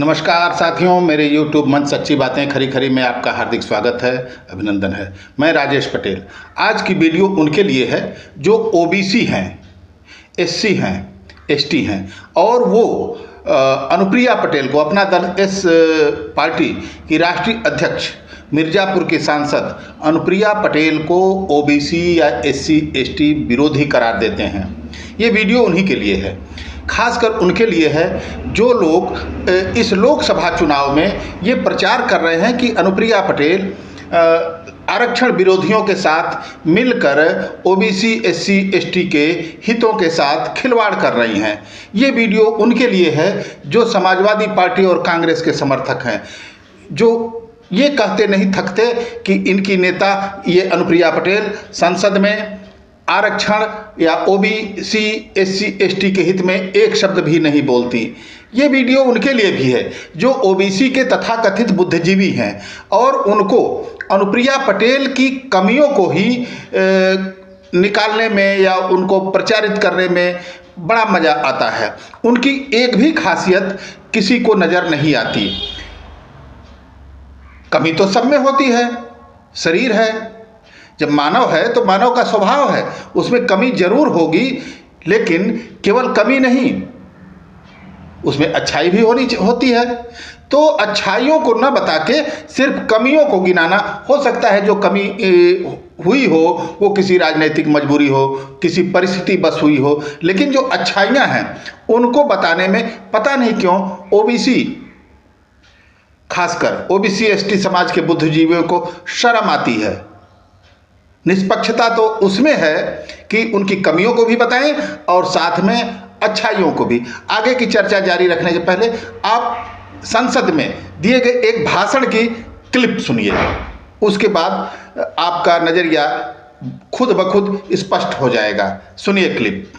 नमस्कार साथियों, मेरे YouTube मंच सच्ची बातें खरी खरी में आपका हार्दिक स्वागत है, अभिनंदन है। मैं राजेश पटेल। आज की वीडियो उनके लिए है जो ओबीसी हैं, एससी हैं, एसटी हैं और वो अनुप्रिया पटेल को, अपना दल एस पार्टी की राष्ट्रीय अध्यक्ष मिर्ज़ापुर की सांसद अनुप्रिया पटेल को ओबीसी या एससी एसटी विरोधी करार देते हैं। ये वीडियो उन्हीं के लिए है, खासकर उनके लिए है जो लोग इस लोकसभा चुनाव में ये प्रचार कर रहे हैं कि अनुप्रिया पटेल आरक्षण विरोधियों के साथ मिलकर ओबीसी एससी एसटी के हितों के साथ खिलवाड़ कर रही हैं। ये वीडियो उनके लिए है जो समाजवादी पार्टी और कांग्रेस के समर्थक हैं, जो ये कहते नहीं थकते कि इनकी नेता ये अनुप्रिया पटेल संसद में आरक्षण या ओबीसी एससी एसटी के हित में एक शब्द भी नहीं बोलती। ये वीडियो उनके लिए भी है जो ओबीसी के तथाकथित बुद्धिजीवी हैं और उनको अनुप्रिया पटेल की कमियों को ही निकालने में या उनको प्रचारित करने में बड़ा मज़ा आता है। उनकी एक भी खासियत किसी को नज़र नहीं आती। कमी तो सब में होती है, शरीर है, जब मानव है तो मानव का स्वभाव है, उसमें कमी जरूर होगी, लेकिन केवल कमी नहीं, उसमें अच्छाई भी होती है। तो अच्छाइयों को न बता के सिर्फ कमियों को गिनाना, हो सकता है जो कमी हुई हो वो किसी राजनीतिक मजबूरी हो, किसी परिस्थिति बस हुई हो, लेकिन जो अच्छाइयाँ हैं उनको बताने में पता नहीं क्यों ओबीसी, खासकर ओबीसी एसटी समाज के बुद्धिजीवियों को शर्म आती है। निष्पक्षता तो उसमें है कि उनकी कमियों को भी बताएं और साथ में अच्छाइयों को भी। आगे की चर्चा जारी रखने के पहले आप संसद में दिए गए एक भाषण की क्लिप सुनिए, उसके बाद आपका नजरिया खुद ब खुद स्पष्ट हो जाएगा। सुनिए क्लिप।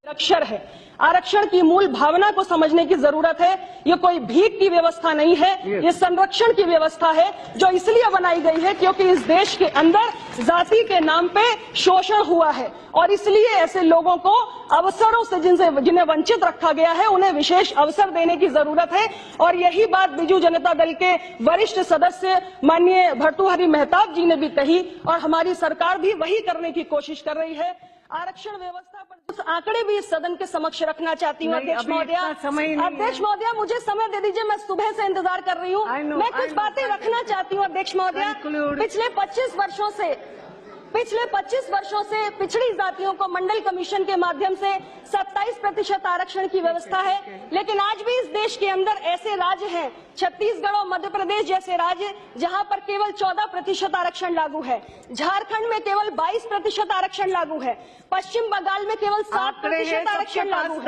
अक्षर है, आरक्षण की मूल भावना को समझने की जरूरत है। ये कोई भीख की व्यवस्था नहीं है, ये संरक्षण की व्यवस्था है जो इसलिए बनाई गई है क्योंकि इस देश के अंदर जाति के नाम पे शोषण हुआ है और इसलिए ऐसे लोगों को अवसरों से जिन्हें वंचित रखा गया है उन्हें विशेष अवसर देने की जरूरत है। और यही बात बीजू जनता दल के वरिष्ठ सदस्य माननीय भर्तृहरि मेहताब जी ने भी कही और हमारी सरकार भी वही करने की कोशिश कर रही है। आरक्षण व्यवस्था पर कुछ आंकड़े भी इस सदन के समक्ष रखना चाहती हूँ। अध्यक्ष महोदया, मुझे समय दे दीजिए, मैं सुबह से इंतजार कर रही हूँ। मैं कुछ बातें रखना चाहती हूँ। अध्यक्ष महोदया, पिछले 25 वर्षों से पिछड़ी जातियों को मंडल कमीशन के माध्यम से 27% आरक्षण की व्यवस्था है, लेकिन आज भी इस देश के अंदर ऐसे राज्य हैं, छत्तीसगढ़ और मध्य प्रदेश जैसे राज्य, जहां पर केवल 14% आरक्षण लागू है। झारखंड में केवल 22% आरक्षण लागू है। पश्चिम बंगाल में केवल 7% आरक्षण लागू है।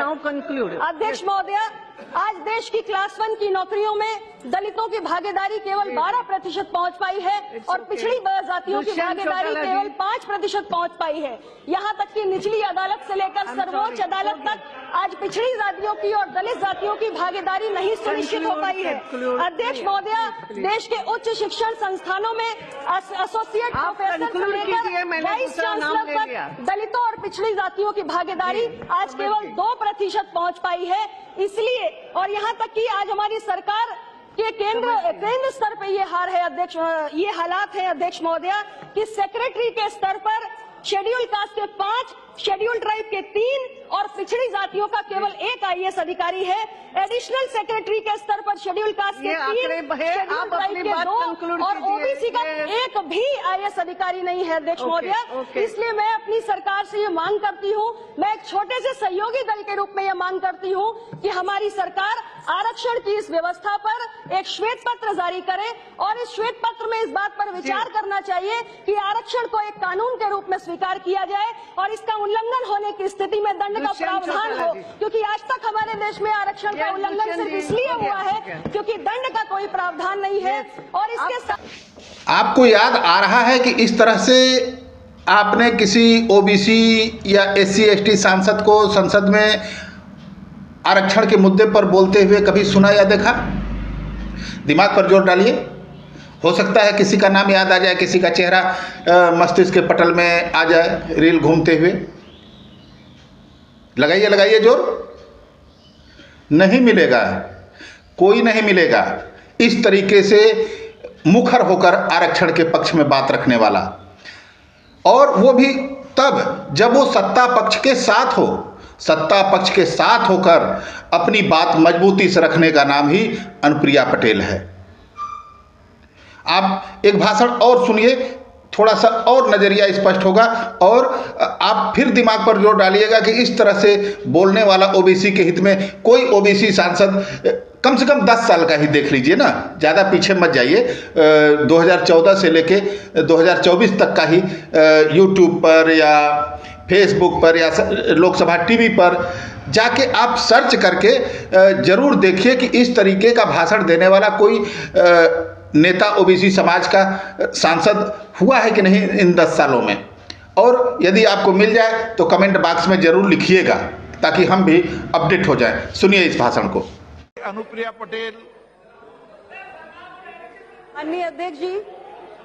अध्यक्ष महोदया, आज देश की क्लास 1 की नौकरियों में दलितों की भागीदारी केवल 12% पहुंच पाई है और पिछड़ी जातियों की भागीदारी केवल 5% पहुंच पाई है। यहां तक कि निचली अदालत से लेकर सर्वोच्च अदालत तक आज पिछड़ी जातियों की और दलित जातियों की भागीदारी नहीं सुनिश्चित हो पाई है। अध्यक्ष महोदया, देश के उच्च शिक्षण संस्थानों में एसोसिएट प्रोफेसर से लेकर वाइस चांसलर तक दलितों और पिछड़ी जातियों की भागीदारी आज केवल 2% पहुंच पाई है। इसलिए और यहाँ तक कि आज हमारी सरकार के केंद्र स्तर पे ये हार है अध्यक्ष, ये हालात है अध्यक्ष महोदया कि सेक्रेटरी के स्तर पर शेड्यूल कास्ट के 5, शेड्यूल ट्राइब के 3 और पिछड़ी जातियों का केवल 1 IAS अधिकारी है। एडिशनल सेक्रेटरी के स्तर पर शेड्यूल कास्ट के 3, शेड्यूल ट्राइब के 2 और ओबीसी का 1 भी IAS अधिकारी नहीं है अध्यक्ष महोदया। इसलिए मैं अपनी सरकार से ये मांग करती हूँ, मैं एक छोटे से सहयोगी दल के रूप में ये मांग करती हूँ कि हमारी सरकार आरक्षण की इस व्यवस्था पर एक श्वेत पत्र जारी करे और इस श्वेत पत्र में इस बात पर विचार करना चाहिए कि आरक्षण को एक कानून के रूप में स्वीकार किया जाए और इसका उल्लंघन होने की स्थिति में दंड का प्रावधान हो, क्योंकि आज तक हमारे देश में आरक्षण का उल्लंघन सिर्फ इसलिए हुआ है क्योंकि दंड का कोई प्रावधान नहीं है। और इसके साथ आपको याद आ रहा है कि इस तरह से आपने किसी ओबीसी या एससी एसटी सांसद को संसद में आरक्षण के मुद्दे पर बोलते हुए कभी सुना या देखा? दिमाग पर जोर डालिए, हो सकता है किसी का नाम याद आ जाए, किसी का चेहरा मस्तिष्क के पटल में आ जाए रील घूमते हुए। लगाइए जोर, नहीं मिलेगा। कोई नहीं मिलेगा इस तरीके से मुखर होकर आरक्षण के पक्ष में बात रखने वाला, और वो भी तब जब वो सत्ता पक्ष के साथ हो। सत्ता पक्ष के साथ होकर अपनी बात मजबूती से रखने का नाम ही अनुप्रिया पटेल है। आप एक भाषण और सुनिए, थोड़ा सा और नज़रिया स्पष्ट होगा, और आप फिर दिमाग पर जोर डालिएगा कि इस तरह से बोलने वाला ओबीसी के हित में कोई ओबीसी सांसद कम से कम 10 साल का ही देख लीजिए ना, ज़्यादा पीछे मत जाइए। 2014 से लेके 2024 तक का ही यूट्यूब पर या फेसबुक पर या लोकसभा टीवी पर जाके आप सर्च करके ज़रूर देखिए कि इस तरीके का भाषण देने वाला कोई नेता ओबीसी समाज का सांसद हुआ है कि नहीं इन 10 सालों में। और यदि आपको मिल जाए तो कमेंट बॉक्स में ज़रूर लिखिएगा ताकि हम भी अपडेट हो जाएं। सुनिए इस भाषण को। अनुप्रिया पटेल। माननीय अध्यक्ष जी,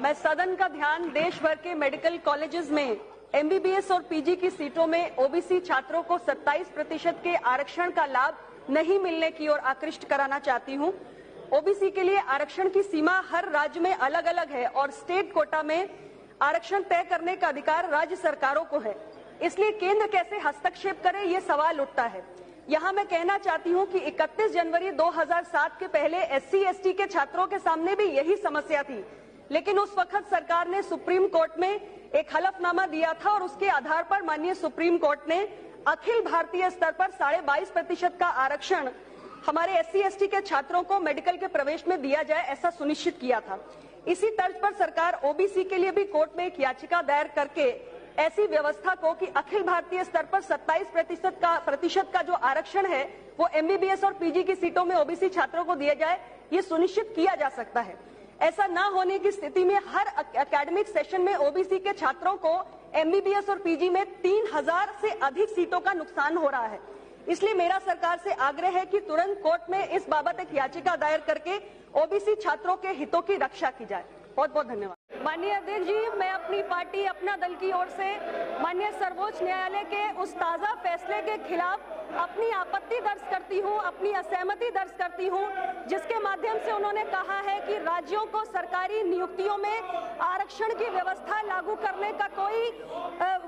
मैं सदन का ध्यान देश भर के मेडिकल कॉलेजेस में एमबीबीएस और पीजी की सीटों में ओबीसी छात्रों को 27% के आरक्षण का लाभ नहीं मिलने की ओर आकृष्ट कराना चाहती हूं। ओबीसी के लिए आरक्षण की सीमा हर राज्य में अलग अलग है और स्टेट कोटा में आरक्षण तय करने का अधिकार राज्य सरकारों को है। इसलिए केंद्र कैसे हस्तक्षेप करे, ये सवाल उठता है। यहाँ मैं कहना चाहती हूँ कि 31 जनवरी 2007 के पहले SC/ST के छात्रों के सामने भी यही समस्या थी, लेकिन उस वक्त सरकार ने सुप्रीम कोर्ट में एक हलफनामा दिया था और उसके आधार पर माननीय सुप्रीम कोर्ट ने अखिल भारतीय स्तर पर 22.5% का आरक्षण हमारे SC/ST के छात्रों को मेडिकल के प्रवेश में दिया जाए, ऐसा सुनिश्चित किया था। इसी तर्ज पर सरकार ओबीसी के लिए भी कोर्ट में एक याचिका दायर करके ऐसी व्यवस्था को कि अखिल भारतीय स्तर पर 27% का जो आरक्षण है वो एमबीबीएस और पीजी की सीटों में ओबीसी छात्रों को दिया जाए, ये सुनिश्चित किया जा सकता है। ऐसा ना होने की स्थिति में हर एकेडमिक सेशन में ओबीसी के छात्रों को एमबीबीएस और पीजी में 3000 से अधिक सीटों का नुकसान हो रहा है। इसलिए मेरा सरकार से आग्रह है कि तुरंत कोर्ट में इस बाबत एक याचिका दायर करके ओबीसी छात्रों के हितों की रक्षा की जाए। बहुत बहुत धन्यवाद। माननीय अध्यक्ष जी, मैं अपनी पार्टी अपना दल की ओर से माननीय सर्वोच्च न्यायालय के उस ताजा फैसले के खिलाफ अपनी आपत्ति दर्ज करती हूं, अपनी असहमति दर्ज करती हूं, जिसके माध्यम से उन्होंने कहा है कि राज्यों को सरकारी नियुक्तियों में आरक्षण की व्यवस्था लागू करने का कोई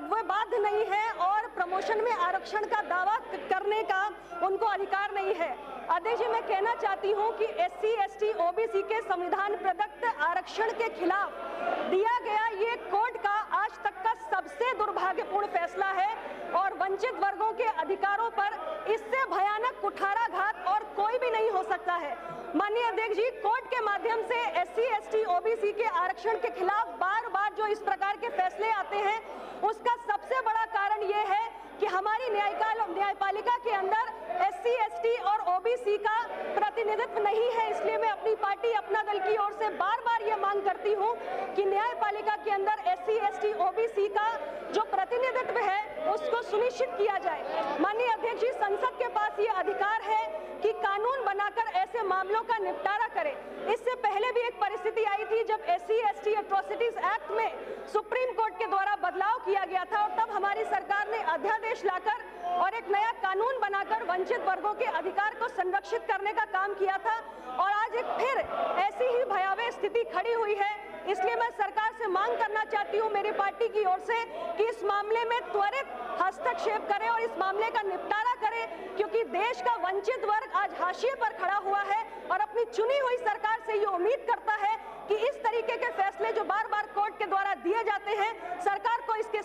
वो बाध्य नहीं है और प्रमोशन में आरक्षण का दावा करने का उनको अधिकार नहीं है। अध्यक्ष जी, मैं कहना चाहती हूं कि SC/ST OBC के संविधान प्रदत्त आरक्षण के खिलाफ दिया गया ये कोर्ट का आज तक का सबसे दुर्भाग्यपूर्ण फैसला है और वंचित वर्गों के अधिकारों पर इससे भयानक कुठाराघात और कोई भी नहीं हो सकता है। माननीय अध्यक्ष जी, कोर्ट के माध्यम से SC/ST OBC के आरक्षण के खिलाफ बार बार जो इस प्रकार के फैसले आते हैं, उसका सबसे बड़ा कारण ये है कि हमारी न्यायपालिका के अंदर SC/ST और OBC का प्रतिनिधित्व नहीं है। इसलिए मैं अपनी पार्टी अपना दल की ओर से बार बार ये मांग करती हूँ कि न्यायपालिका के अंदर SC/ST OBC का जो प्रतिनिधित्व है उसको सुनिश्चित किया जाए। माननीय अध्यक्ष जी, संसद के पास ये अधिकार है कि कानून बनाकर ऐसे मामलों का निपटारा करे। इससे पहले भी एक परिस्थिति आई थी जब SC/ST एट्रोसिटीज एक्ट में सुप्रीम कोर्ट के द्वारा बदलाव किया गया था और तब हमारी सरकार ने अध्यादेश लाकर और एक नया कानून बनाकर वंचित वर्गों के अधिकार को संरक्षित करने का काम किया था और आज एक फिर ऐसी ही भयावह स्थिति खड़ी हुई है। इसलिए मैं सरकार से मांग करना चाहती हूं मेरी पार्टी की ओर से कि इस मामले में त्वरित हस्तक्षेप करे और इस मामले का निपटारा करे, क्योंकि देश का वंचित वर्ग आज हाशिए पर खड़ा हुआ है और अपनी चुनी हुई सरकार से ये उम्मीद करता है कि इस तरीके के फैसले जो बार बार कोर्ट के द्वारा दिए जाते हैं, सरकार को इसमें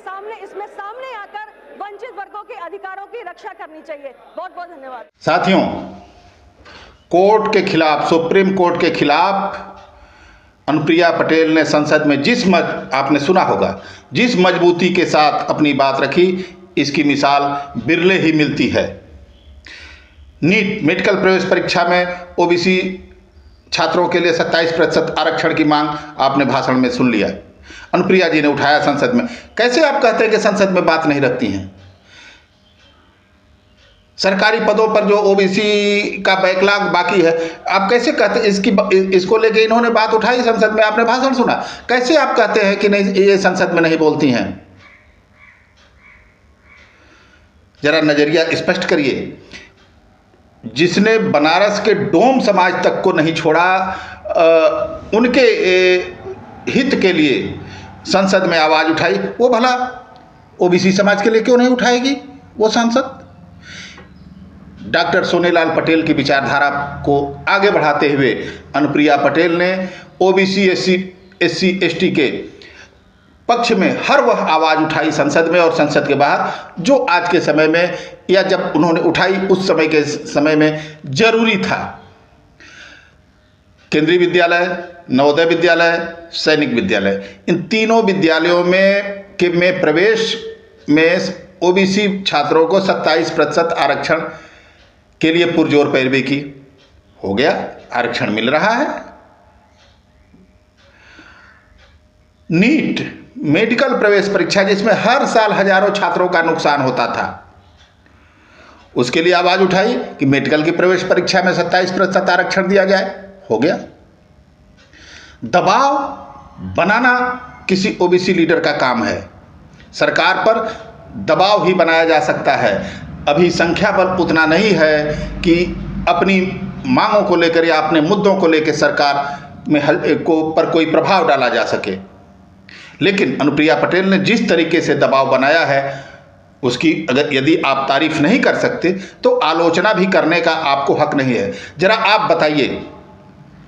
सामने आकर वंचित वर्गों के अधिकारों की रक्षा करनी चाहिए। बहुत बहुत धन्यवाद। साथियों, कोर्ट के खिलाफ, सुप्रीम कोर्ट के खिलाफ अनुप्रिया पटेल ने संसद में आपने सुना होगा, जिस मजबूती के साथ अपनी बात रखी, इसकी मिसाल बिरले ही मिलती है। नीट मेडिकल प्रवेश परीक्षा में ओबीसी छात्रों के लिए 27% आरक्षण की मांग आपने भाषण में सुन लिया। अनुप्रिया जी ने उठाया संसद में। कैसे आप कहते हैं कि संसद में बात नहीं रखती हैं? सरकारी पदों पर जो ओबीसी का बैकलॉग बाकी है, आप कैसे कहते हैं? इसको लेके इन्होंने बात उठाई संसद में, आपने भाषण सुना, कैसे आप कहते हैं कि नहीं, ये संसद में नहीं बोलती हैं? जरा नजरिया स्पष्ट करिए। जिसने बनारस के डोम समाज तक को नहीं छोड़ा, उनके हित के लिए संसद में आवाज़ उठाई, वो भला ओबीसी समाज के लिए क्यों नहीं उठाएगी वो सांसद? डॉक्टर सोनेलाल पटेल की विचारधारा को आगे बढ़ाते हुए अनुप्रिया पटेल ने ओबीसी एससी एसटी के पक्ष में हर वह आवाज़ उठाई संसद में और संसद के बाहर, जो आज के समय में या जब उन्होंने उठाई उस समय में जरूरी था। केंद्रीय विद्यालय, नवोदय विद्यालय, सैनिक विद्यालय, इन तीनों विद्यालयों में प्रवेश में ओबीसी छात्रों को 27% आरक्षण के लिए पुरजोर पैरवी की। हो गया, आरक्षण मिल रहा है। नीट मेडिकल प्रवेश परीक्षा, जिसमें हर साल हजारों छात्रों का नुकसान होता था, उसके लिए आवाज उठाई कि मेडिकल की प्रवेश परीक्षा में 27% आरक्षण दिया जाए। हो गया। दबाव बनाना किसी ओबीसी लीडर का काम है। सरकार पर दबाव ही बनाया जा सकता है। अभी संख्या बल उतना नहीं है कि अपनी मांगों को लेकर या अपने मुद्दों को लेकर सरकार में पर कोई प्रभाव डाला जा सके। लेकिन अनुप्रिया पटेल ने जिस तरीके से दबाव बनाया है, उसकी यदि आप तारीफ नहीं कर सकते तो आलोचना भी करने का आपको हक नहीं है। जरा आप बताइए,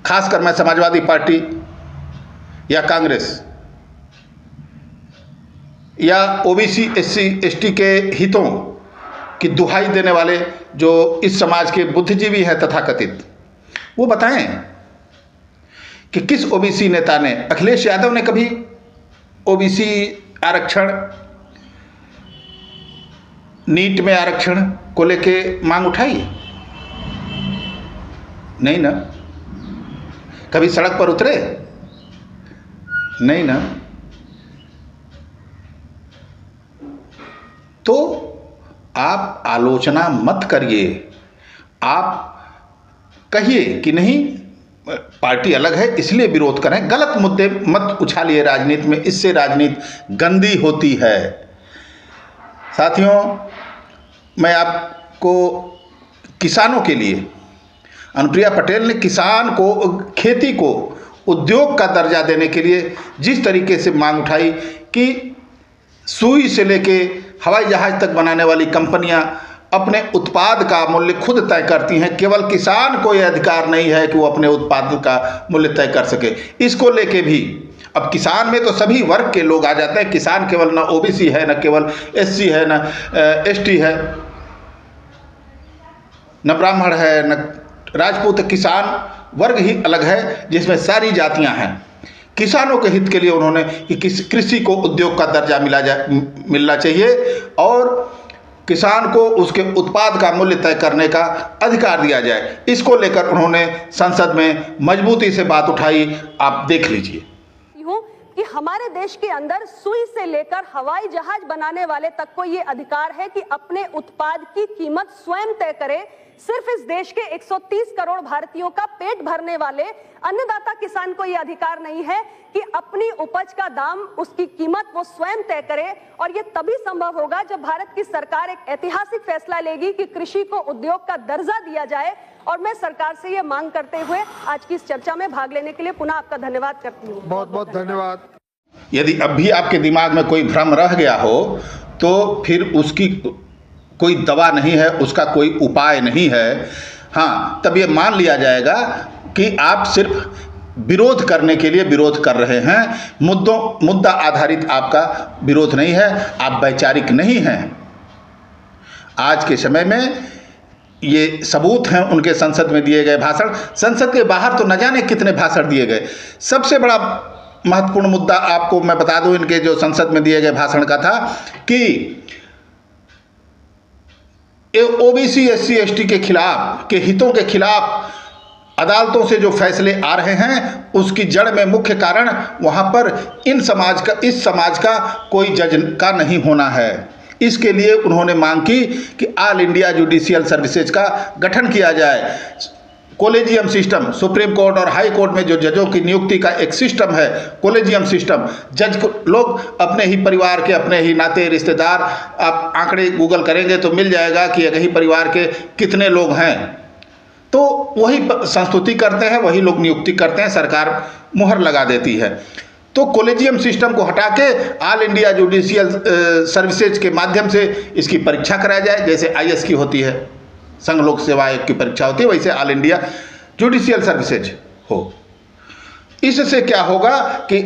खासकर मैं समाजवादी पार्टी या कांग्रेस या ओबीसी एससी एसटी के हितों की दुहाई देने वाले जो इस समाज के बुद्धिजीवी हैं तथाकथित, वो बताएं कि किस ओबीसी नेता ने, अखिलेश यादव ने कभी ओबीसी आरक्षण, नीट में आरक्षण को लेके मांग उठाई? नहीं ना। कभी सड़क पर उतरे? नहीं ना। तो आप आलोचना मत करिए, आप कहिए कि नहीं पार्टी अलग है इसलिए विरोध करें। गलत मुद्दे मत उछालिए राजनीति में, इससे राजनीति गंदी होती है। साथियों, मैं आपको किसानों के लिए, अनुप्रिया पटेल ने किसान को, खेती को उद्योग का दर्जा देने के लिए जिस तरीके से मांग उठाई कि सुई से लेके हवाई जहाज तक बनाने वाली कंपनियां अपने उत्पाद का मूल्य खुद तय करती हैं, केवल किसान को यह अधिकार नहीं है कि वो अपने उत्पाद का मूल्य तय कर सके। इसको लेके भी अब किसान में तो सभी वर्ग के लोग आ जाते हैं। किसान केवल न ओबीसी है, न केवल एससी है, न एसटी है, न ब्राह्मण है, न राजपूत। किसान वर्ग ही अलग है जिसमें सारी जातियां हैं। किसानों के हित के लिए उन्होंने कि कृषि को उद्योग का दर्जा मिलना चाहिए और किसान को उसके उत्पाद का मूल्य तय करने का अधिकार दिया जाए। इसको लेकर उन्होंने संसद में मजबूती से बात उठाई। आप देख लीजिए कि हमारे देश के अंदर सुई से लेकर हवाई जहाज बनाने वाले तक को ये अधिकार है कि अपने उत्पाद की कीमत स्वयं तय करे। सिर्फ इस देश के 130 करोड़ भारतीयों का पेट भरने वाले अन्नदाता किसान को यह अधिकार नहीं है कि अपनी उपज का दाम, उसकी कीमत वो स्वयं तय करे। और ये तभी संभव होगा जब भारत की सरकार एक ऐतिहासिक फैसला लेगी कि कृषि को उद्योग का दर्जा दिया जाए। और मैं सरकार से ये मांग करते हुए आज की इस चर्चा में भाग लेने के लिए पुनः आपका धन्यवाद करती हूँ। बहुत बहुत धन्यवाद। यदि अब भी आपके दिमाग में कोई भ्रम रह गया हो तो फिर उसकी कोई दवा नहीं है, उसका कोई उपाय नहीं है। हाँ, तब ये मान लिया जाएगा कि आप सिर्फ विरोध करने के लिए विरोध कर रहे हैं। मुद्दा आधारित आपका विरोध नहीं है, आप वैचारिक नहीं हैं। आज के समय में ये सबूत हैं उनके संसद में दिए गए भाषण। संसद के बाहर तो न जाने कितने भाषण दिए गए। सबसे बड़ा महत्वपूर्ण मुद्दा आपको मैं बता दूं इनके जो संसद में दिए गए भाषण का था कि ओबीसी एससी एसटी के खिलाफ, के हितों के खिलाफ अदालतों से जो फैसले आ रहे हैं उसकी जड़ में मुख्य कारण वहां पर इस समाज का कोई जज का नहीं होना है। इसके लिए उन्होंने मांग की कि ऑल इंडिया जुडिशियल सर्विसेज का गठन किया जाए। कॉलेजियम सिस्टम, सुप्रीम कोर्ट और हाई कोर्ट में जो जजों की नियुक्ति का एक सिस्टम है, कॉलेजियम सिस्टम, जज को लोग अपने ही परिवार के, अपने ही नाते रिश्तेदार, आप आंकड़े गूगल करेंगे तो मिल जाएगा कि एक ही परिवार के कितने लोग हैं। तो वही संस्तुति करते हैं, वही लोग नियुक्ति करते हैं, सरकार मुहर लगा देती है। तो कॉलेजियम सिस्टम को हटा के ऑल इंडिया जुडिशियल सर्विसेज के माध्यम से इसकी परीक्षा कराई जाए, जैसे IAS की होती है, संघ लोक सेवा आयोग की परीक्षा होती है, वैसे ऑल इंडिया जुडिशियल सर्विसेज हो। इससे क्या होगा कि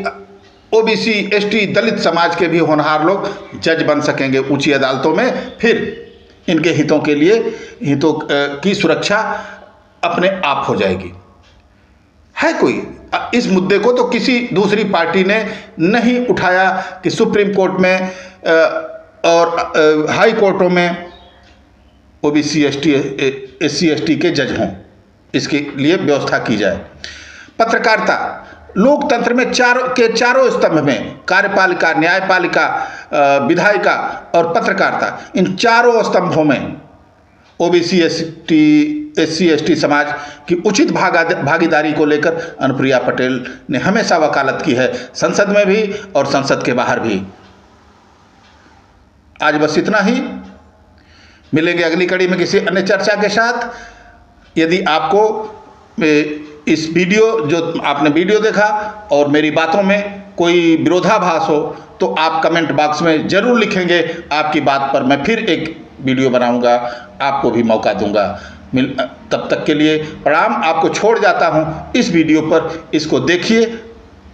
OBC, ST, दलित समाज के भी होनहार लोग जज बन सकेंगे ऊंची अदालतों में, फिर इनके हितों के लिए हितों की सुरक्षा अपने आप हो जाएगी। है कोई इस मुद्दे को तो किसी दूसरी पार्टी ने नहीं उठाया कि सुप्रीम कोर्ट में और हाई कोर्टों में OBC, SC, ST के जज हों, इसके लिए व्यवस्था की जाए। पत्रकारिता, लोकतंत्र में चारों स्तंभ में कार्यपालिका, न्यायपालिका, विधायिका और पत्रकारिता, इन चारों स्तंभों में OBC, SC, ST समाज की उचित भागीदारी को लेकर अनुप्रिया पटेल ने हमेशा वकालत की है, संसद में भी और संसद के बाहर भी। आज बस इतना ही, मिलेंगे अगली कड़ी में किसी अन्य चर्चा के साथ। यदि आपको इस वीडियो, जो आपने वीडियो देखा और मेरी बातों में कोई विरोधाभास हो तो आप कमेंट बॉक्स में ज़रूर लिखेंगे। आपकी बात पर मैं फिर एक वीडियो बनाऊंगा, आपको भी मौका दूंगा। तब तक के लिए प्रणाम, आपको छोड़ जाता हूं इस वीडियो पर। इसको देखिए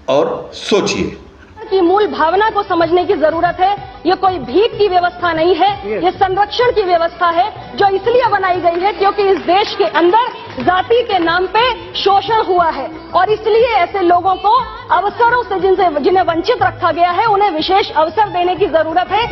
और सोचिए। की मूल भावना को समझने की जरूरत है। ये कोई भीख की व्यवस्था नहीं है, ये संरक्षण की व्यवस्था है, जो इसलिए बनाई गई है क्योंकि इस देश के अंदर जाति के नाम पे शोषण हुआ है और इसलिए ऐसे लोगों को अवसरों से जिन्हें वंचित रखा गया है, उन्हें विशेष अवसर देने की जरूरत है।